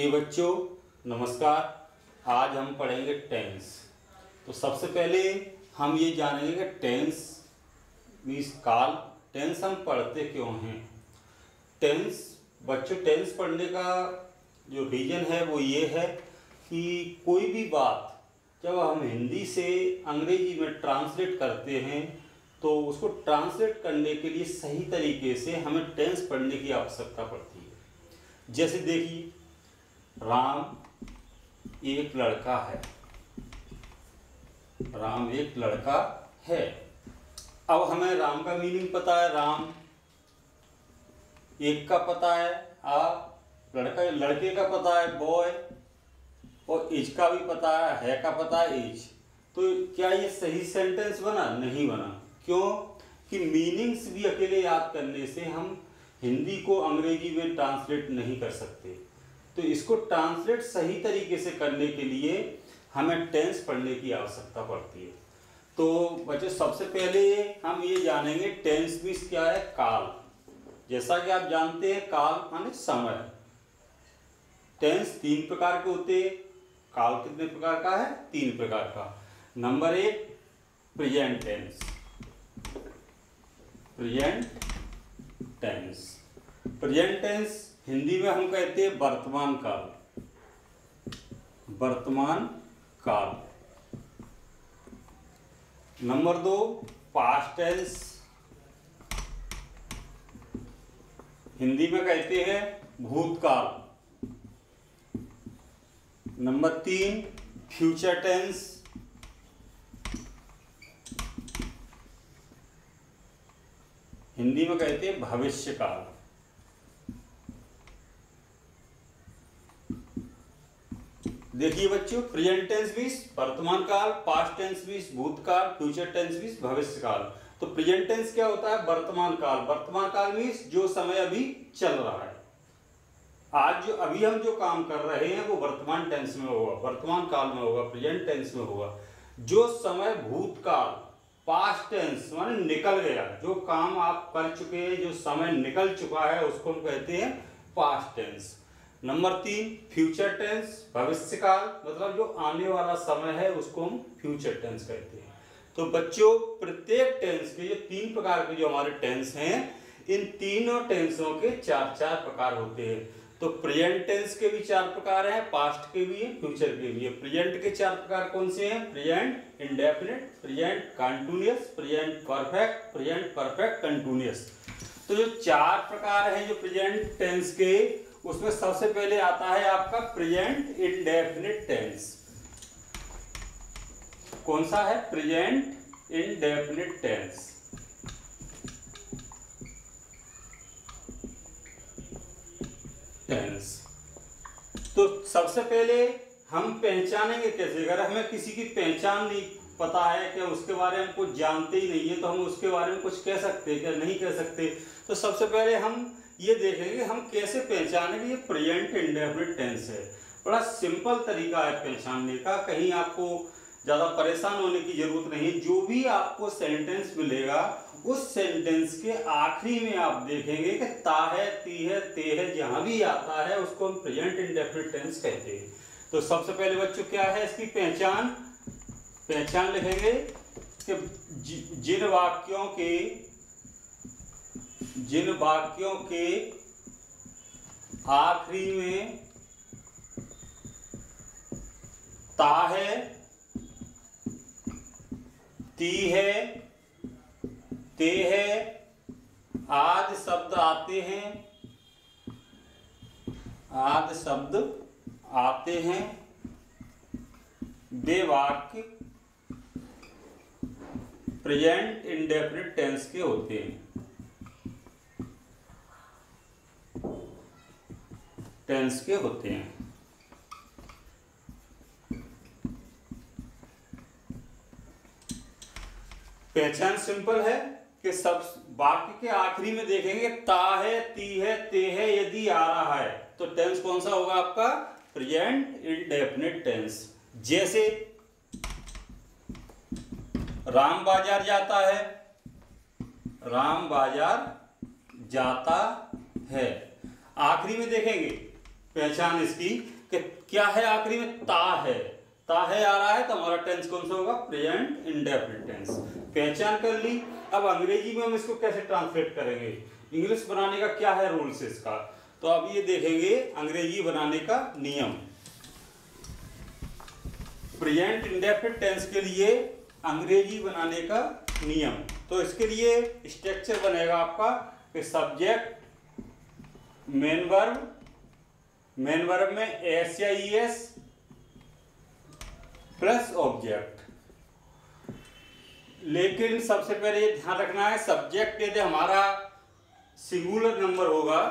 प्रिय बच्चों नमस्कार। आज हम पढ़ेंगे टेंस। तो सबसे पहले हम ये जानेंगे कि टेंस मीन्स काल। टेंस हम पढ़ते क्यों हैं। टेंस बच्चों टेंस पढ़ने का जो रीज़न है वो ये है कि कोई भी बात जब हम हिंदी से अंग्रेजी में ट्रांसलेट करते हैं तो उसको ट्रांसलेट करने के लिए सही तरीके से हमें टेंस पढ़ने की आवश्यकता पड़ती है। जैसे देखिए, राम एक लड़का है। राम एक लड़का है। अब हमें राम का मीनिंग पता है, राम एक का पता है, लड़के का पता है बॉय, और एज का भी पता है का पता है एज। तो क्या ये सही सेंटेंस बना? नहीं बना। क्यों कि मीनिंग्स भी अकेले याद करने से हम हिंदी को अंग्रेजी में ट्रांसलेट नहीं कर सकते। तो इसको ट्रांसलेट सही तरीके से करने के लिए हमें टेंस पढ़ने की आवश्यकता पड़ती है। तो बच्चों सबसे पहले हम ये जानेंगे टेंस मीन्स क्या है, काल। जैसा कि आप जानते हैं काल माने समय। टेंस तीन प्रकार के होते हैं। काल कितने प्रकार का है? तीन प्रकार का। नंबर एक present tense. Present tense present tense Hindi में हम कहते हैं वर्तमान काल। वर्तमान काल। नंबर दो पास्ट टेंस। हिंदी में कहते हैं भूतकाल। नंबर तीन फ्यूचर टेंस। हिंदी में कहते हैं भविष्य काल। देखिए बच्चों, प्रेजेंट टेंस मीन्स वर्तमान काल, पास्ट टेंस मीन्स भूतकाल, फ्यूचर टेंस मीन्स भविष्य काल। तो प्रेजेंट टेंस क्या होता है? वर्तमान काल। वर्तमान काल मीन्स जो समय अभी चल रहा है। आज जो अभी हम जो काम कर रहे हैं वो वर्तमान टेंस में होगा, वर्तमान काल में होगा, प्रेजेंट टेंस में होगा। जो समय भूतकाल पास्ट टेंस माने निकल गया, जो काम आप कर चुके हैं, जो समय निकल चुका है उसको हम कहते हैं पास्ट टेंस। नंबर तीन फ्यूचर टेंस भविष्य काल, मतलब जो आने वाला समय है उसको हम फ्यूचर टेंस कहते हैं। तो बच्चों प्रत्येक टेंस के जो तीन प्रकार के जो हमारे टेंस हैं, इन तीनों टेंसों के चार चार प्रकार होते हैं। तो प्रेजेंट टेंस के भी चार प्रकार हैं, पास्ट के भी हैं, फ्यूचर के भी हैं। प्रेजेंट के चार प्रकार कौन से हैं? Present indefinite, present continuous, present perfect, present perfect continuous. तो जो चार प्रकार हैं जो प्रेजेंट टेंस के, उसमें सबसे पहले आता है आपका प्रेजेंट इंडेफिनिट टेंस। कौन सा है? Present indefinite tense. तो सबसे पहले हम पहचानेंगे कैसे? अगर हमें किसी की पहचान नहीं पता है, क्या उसके बारे में कुछ जानते ही नहीं है, तो हम उसके बारे में कुछ कह सकते हैं क्या? नहीं कह सकते। तो सबसे पहले हम ये देखेंगे हम कैसे पहचानेंगे ये प्रेजेंट इंडेफिनिट टेंस है। बड़ा सिंपल तरीका है पहचानने का, कहीं आपको ज़्यादा परेशान होने की जरूरत नहीं। जो भी आपको सेंटेंस मिलेगा उस सेंटेंस के आखिरी में आप देखेंगे कि ता है, ती है, ते है, जहां भी आता है उसको हम प्रेजेंट इंडेफिनिट टेंस कहते हैं। तो सबसे पहले बच्चों क्या है इसकी पहचान? पहचान लिखेंगे कि जिन वाक्यों के आखिरी में ता है, ती है, ते है आदि शब्द आते हैं, आदि शब्द आते हैं, वे वाक्य प्रेजेंट इंडेफिनिट टेंस के होते हैं। टेंस के होते हैं। पहचान सिंपल है कि सब वाक्य के आखिरी में देखेंगे ता है, ती है, ते है यदि आ रहा है तो टेंस कौन सा होगा आपका? Present indefinite tense. जैसे राम बाजार जाता है, राम बाजार जाता है। आखिरी में देखेंगे पहचान इसकी कि क्या है, आखिरी में ता है, ता है आ रहा है तो हमारा टेंस कौन सा होगा, प्रेजेंट इंडेफिनिट टेंस। पहचान कर ली। अब अंग्रेजी में हम इसको कैसे ट्रांसलेट करेंगे, इंग्लिश बनाने का क्या है रूल्स इसका, तो अब ये देखेंगे अंग्रेजी बनाने का नियम। प्रेजेंट इंडेफिनिट टेंस के लिए अंग्रेजी बनाने का नियम, तो इसके लिए स्ट्रक्चर बनेगा आपका कि subject, main verb, main verb में एस या ईएस प्लस ऑब्जेक्ट। लेकिन सबसे पहले ये ध्यान रखना है, सब्जेक्ट यदि हमारा सिंगुलर नंबर होगा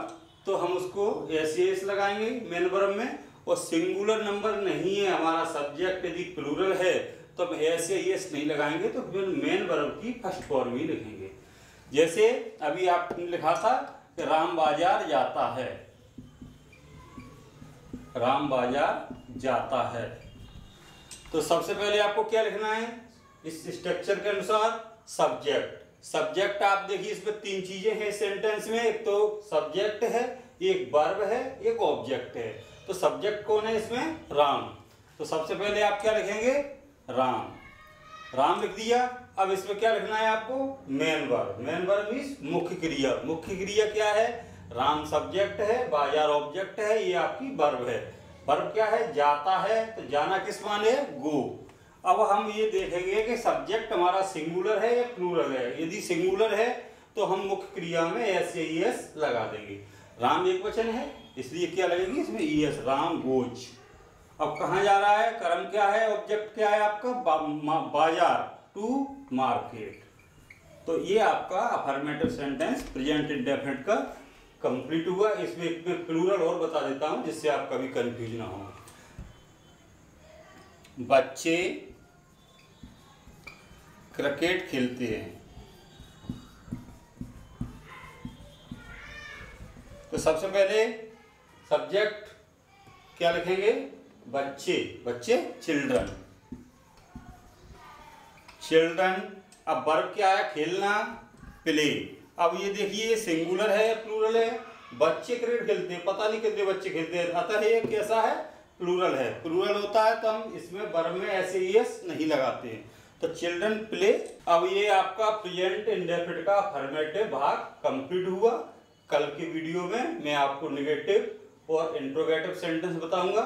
तो हम उसको एस लगाएंगे मेन वर्ब में, और सिंगुलर नंबर नहीं है हमारा सब्जेक्ट यदि प्लूरल है तो हम एस या ईएस नहीं लगाएंगे, तो फिर मेन वर्ब की फर्स्ट फॉर्म ही लिखेंगे। जैसे अभी आपने लिखा था कि राम बाजार जाता है, राम बाजार जाता है, तो सबसे पहले आपको क्या लिखना है इस स्ट्रक्चर के अनुसार, सब्जेक्ट। सब्जेक्ट आप देखिए इसमें तीन चीजें हैं सेंटेंस में, एक तो सब्जेक्ट है, एक वर्ब है, एक ऑब्जेक्ट है। तो सब्जेक्ट कौन है इसमें, राम, तो सबसे पहले आप क्या लिखेंगे, राम, राम लिख दिया। अब इसमें क्या लिखना है आपको, main verb, main verb means मुख्य क्रिया। मुख्य क्रिया क्या है, राम सब्जेक्ट है, बाजार ऑब्जेक्ट है, ये आपकी वर्ब है। वर्ब क्या है, जाता है, तो जाना किस माने, गो। अब हम ये देखेंगे कि सब्जेक्ट हमारा सिंगुलर है या प्लूरल है। यदि सिंगुलर है तो हम मुख्य क्रिया में एस या ईएस लगा देंगे। राम एक वचन है इसलिए क्या लगेगी इसमें, ईएस, राम गोज। अब कहाँ जा रहा है, कर्म क्या है, ऑब्जेक्ट क्या है आपका, बाजार, टू मार्केट। तो ये आपका अफर्मेटिव सेंटेंस प्रेजेंट इंडेफिनिट का कंप्लीट हुआ। इसमें एक प्लूरल और बता देता हूं जिससे आप कभी कंफ्यूज ना हो। बच्चे क्रिकेट खेलते हैं, तो सबसे पहले सब्जेक्ट क्या लिखेंगे, बच्चे, बच्चे चिल्ड्रन, चिल्ड्रन। अब वर्ब क्या है, खेलना, प्ले। अब ये देखिए सिंगुलर है या प्लूरल है, बच्चे क्रिकेट खेलते हैं, पता नहीं कितने बच्चे खेलते हैं, अतः ये कैसा है, प्लूरल है। प्लूरल होता है तो हम इसमें वर्ब में ऐसे ईएस नहीं लगाते हैं, तो चिल्ड्रन प्ले। अब ये आपका प्रेजेंट इंडेफिनिट का अफर्मेटिव भाग कंप्लीट हुआ। कल की वीडियो में मैं आपको नेगेटिव और इंट्रोगेटिव सेंटेंस बताऊंगा।